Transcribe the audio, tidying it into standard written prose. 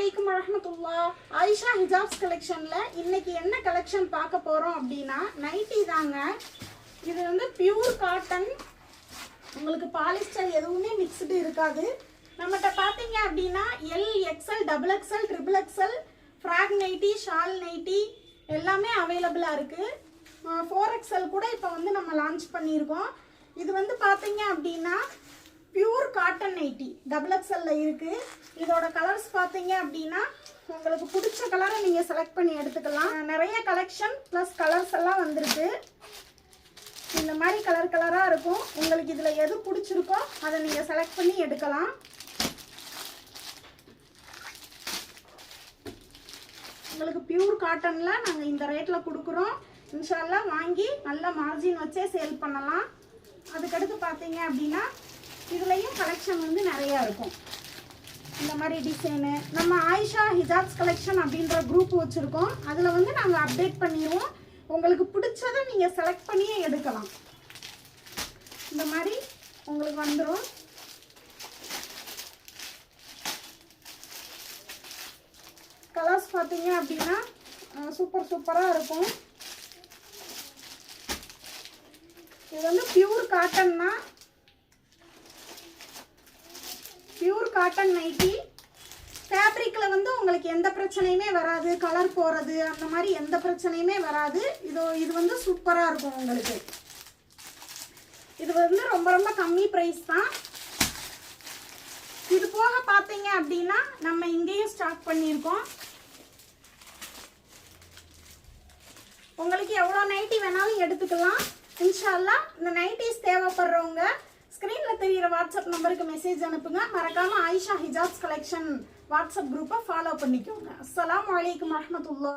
அலைக்கும் வரஹ்மத்துல்லாஹ். ஆயிஷா ஹிஜாப்ஸ் கலெக்ஷன்ல இன்னைக்கு என்ன கலெக்ஷன் பார்க்க போறோம் அப்படின்னா நைட்டி தாங்க. இது வந்து பியூர் காட்டன், உங்களுக்கு பாலிஸ்டர் எதுவுமே மிக்ஸ்டு இருக்காது. நம்மகிட்ட பார்த்தீங்க அப்படின்னா L, XL, double XL, triple XL, frock nightie, shawl nightie எல்லாமே அவைலபிளாக இருக்குது. 4XL கூட இப்போ வந்து நம்ம லான்ச் பண்ணியிருக்கோம். இது வந்து பார்த்தீங்க அப்படின்னா பியூர் காட்டன் நைட்டி டபுள் எக்ஸ்எல்ல இருக்குது. இதோட கலர்ஸ் பார்த்தீங்க அப்படின்னா உங்களுக்கு பிடிச்ச கலரை நீங்கள் செலக்ட் பண்ணி எடுத்துக்கலாம். நிறைய கலெக்ஷன் ப்ளஸ் கலர்ஸ் எல்லாம் வந்திருக்கு. இந்த மாதிரி கலராக இருக்கும். உங்களுக்கு இதில் எது பிடிச்சிருக்கோ அதை நீங்கள் செலக்ட் பண்ணி எடுக்கலாம். உங்களுக்கு பியூர் காட்டனில் நாங்கள் இந்த ரேட்டில் கொடுக்குறோம். இன்ஷா அல்லாஹ் வாங்கி நல்ல மார்ஜின் வச்சே சேல் பண்ணலாம். அதுக்கடுத்து பார்த்தீங்க அப்படின்னா இதுலேயும் கலெக்ஷன் வந்து நிறையா இருக்கும். இந்த மாதிரி டிசைனு நம்ம ஆயிஷா ஹிஜாப்ஸ் கலெக்ஷன் அப்படின்ற குரூப் வச்சுருக்கோம். அதில் வந்து நாங்கள் அப்டேட் பண்ணிடுவோம். உங்களுக்கு பிடிச்சதை நீங்கள் செலக்ட் பண்ணியே எடுக்கலாம். இந்த மாதிரி உங்களுக்கு வந்துடும். கலர்ஸ் பார்த்தீங்க அப்படின்னா சூப்பராக இருக்கும். இது வந்து பியூர் காட்டன்னா, பியூர் காட்டன் நைட்டி. ஃபேப்ரிக்கில் வந்து உங்களுக்கு எந்த பிரச்சனையுமே வராது. கலர் போகிறது அந்த மாதிரி எந்த பிரச்சனையுமே வராது. இது வந்து சூப்பராக இருக்கும் உங்களுக்கு. இது வந்து ரொம்ப கம்மி ப்ரைஸ் தான். இது போக பார்த்தீங்க அப்படின்னா நம்ம இங்கேயும் ஸ்டாக் பண்ணியிருக்கோம். உங்களுக்கு எவ்வளோ நைட்டி வேணாலும் எடுத்துக்கலாம். இன்ஷா அல்லாஹ் இந்த நைட்டிஸ் தேவைப்படுறவங்க ஸ்க்ரீனில் தெரிகிற வாட்ஸ்அப் நம்பருக்கு மெசேஜ் அனுப்புங்க. மறக்காமல் ஆயிஷா ஹிஜாப்ஸ் கலெக்ஷன் வாட்ஸ்அப் குரூப்பை ஃபாலோ பண்ணிக்கோங்க. அஸ்ஸலாமு அலைக்கும் வரஹ்மத்துல்லாஹ்.